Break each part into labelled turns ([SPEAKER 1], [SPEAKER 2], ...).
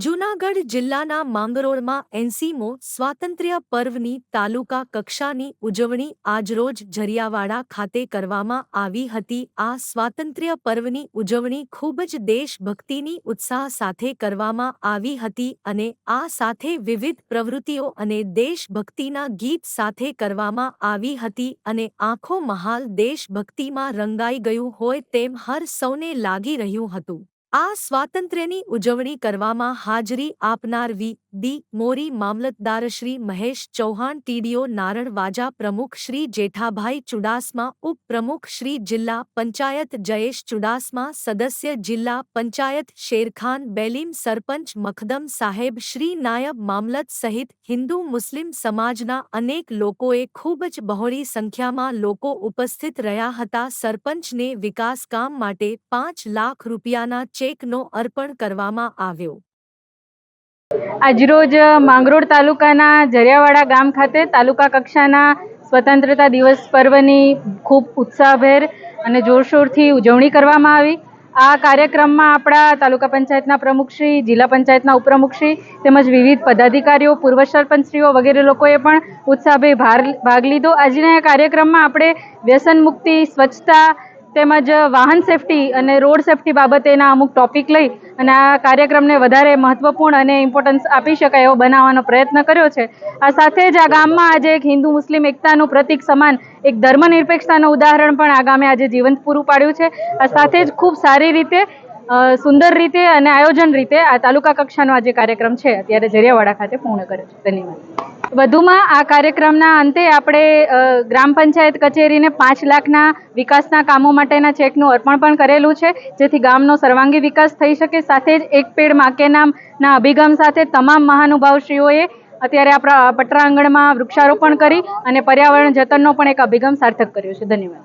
[SPEAKER 1] જૂનાગઢ જિલ્લાના માંગરોળમાં 80મો સ્વાતંત્ર્ય પર્વની તાલુકા કક્ષાની ઉજવણી આજરોજ ઝરિયાવાડા ખાતે કરવામાં આવી હતી। આ સ્વાતંત્ર્ય પર્વની ઉજવણી ખૂબ જ દેશભક્તિની ઉત્સાહ સાથે કરવામાં આવી હતી અને આ સાથે વિવિધ પ્રવૃત્તિઓ અને દેશભક્તિના ગીત સાથે કરવામાં આવી હતી અને આખો માહોલ દેશભક્તિમાં રંગાઈ ગયું હોય તેમ હર સૌને લાગી રહ્યું હતું। આ સ્વાતંત્ર્યની ઉજવણી કરવામાં હાજરી આપનાર વી.ડી. મોરી મામલતદારશ્રી મહેશ ચૌહાણ, ટીડીઓ નારણ વાજા, પ્રમુખ શ્રી જેઠાભાઈ ચુડાસમા, ઉપપ્રમુખ શ્રી જિલ્લા પંચાયત જયેશ ચુડાસમા, સદસ્ય જિલ્લા પંચાયત શેરખાન બેલીમ, સરપંચ મખદમ સાહેબ શ્રી, નાયબ મામલત સહિત હિન્દુ મુસ્લિમ સમાજના અનેક લોકોએ ખૂબ જ બહોળી સંખ્યામાં લોકો ઉપસ્થિત રહ્યા હતા। સરપંચને વિકાસ કામ માટે 5 લાખ રૂપિયાના ચેકનો અર્પણ કરવામાં આવ્યો।
[SPEAKER 2] આજરોજ માંગરોળ તાલુકાના ઝરિયાવાડા ગામ ખાતે તાલુકા કક્ષાના સ્વતંત્રતા દિવસ પર્વની ખૂબ ઉત્સાહભેર અને જોરશોરથી ઉજવણી કરવામાં આવી। આ કાર્યક્રમમાં આપણા તાલુકા પંચાયતના પ્રમુખશ્રી, જિલ્લા પંચાયતના ઉપપ્રમુખશ્રી તેમજ વિવિધ પદાધિકારીઓ, પૂર્વ સરપંચશ્રીઓ વગેરે લોકોએ પણ ઉત્સાહભેર ભાગ લીધો। આજના કાર્યક્રમમાં આપણે વ્યસન મુક્તિ, સ્વચ્છતા તેમજ વાહન સેફટી અને રોડ સેફટી બાબતેના અમુક ટોપિક લઈ અને આ કાર્યક્રમને વધારે મહત્વપૂર્ણ અને ઇમ્પોર્ટન્સ આપી શકાય એવો બનાવવાનો પ્રયત્ન કર્યો છે। આ સાથે જ આ ગામમાં આજે એક હિન્દુ મુસ્લિમ એકતાનું પ્રતીક સમાન એક ધર્મનિરપેક્ષતાનું ઉદાહરણ પણ આ ગામે આજે જીવંત પૂરું પાડ્યું છે। આ સાથે જ ખૂબ સારી રીતે, સુંદર રીતે અને આયોજન રીતે આ તાલુકા કક્ષાનો આજે કાર્યક્રમ છે અત્યારે ઝરિયાવાડા ખાતે પૂર્ણ કર્યો છે। ધન્યવાદ। વધુમાં આ કાર્યક્રમના અંતે આપણે ગ્રામ પંચાયત કચેરીને 5 લાખના વિકાસના કામો માટેના ચેકનું અર્પણ પણ કરેલું છે, જેથી ગામનો સર્વાંગી વિકાસ થઈ શકે। સાથે જ એક પેડ માં કે નામના અભિગમ સાથે તમામ મહાનુભાવશ્રીઓએ અત્યારે આપણા પટરા આંગણમાં વૃક્ષારોપણ કરી અને પર્યાવરણ જતનનો પણ એક અભિગમ સાર્થક કર્યો છે। ધન્યવાદ।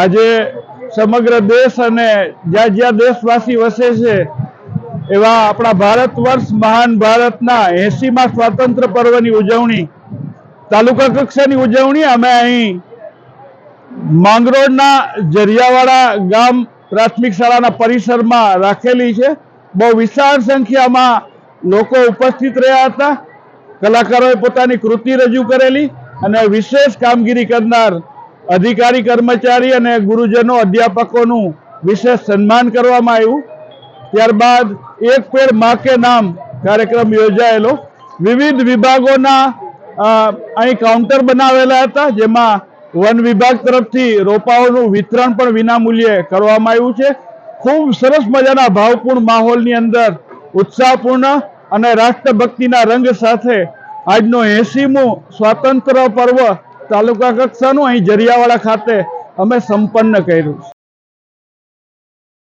[SPEAKER 3] આજે સમગ્ર દેશ અને જ્યાં જ્યાં દેશવાસી વસે છે એવા આપણા ભારત વર્ષ મહાન ભારતના 80મા સ્વાતંત્ર્ય પર્વની ઉજવણી, તાલુકા કક્ષાની ઉજવણી અમે અહીં માંગરોળના ઝરિયાવાડા ગામ પ્રાથમિક શાળાના પરિસરમાં રાખેલી છે। બહુ વિશાળ સંખ્યામાં લોકો ઉપસ્થિત રહ્યા હતા। કલાકારોએ પોતાની કૃતિ રજૂ કરેલી અને વિશેષ કામગીરી કરનાર અધિકારી, કર્મચારી અને ગુરુજનો, અધ્યાપકોનું વિશેષ સન્માન કરવામાં આવ્યું। ત્યારબાદ એક પેડ માં કે નામ કાર્યક્રમ યોજાયેલો। વિવિધ વિભાગોના અહીં કાઉન્ટર બનાવેલા હતા, જેમાં વન વિભાગ તરફથી રોપાઓનું વિતરણ પણ વિનામૂલ્યે કરવામાં આવ્યું છે। ખૂબ સરસ મજાના ભાવપૂર્ણ માહોલની અંદર ઉત્સાહપૂર્ણ અને રાષ્ટ્રભક્તિના રંગ સાથે આજનો 80મું સ્વાતંત્ર્ય પર્વ તાલુકા કક્ષાનું અહીં ઝરિયાવાડા ખાતે અમે સંપન્ન કર્યું છે।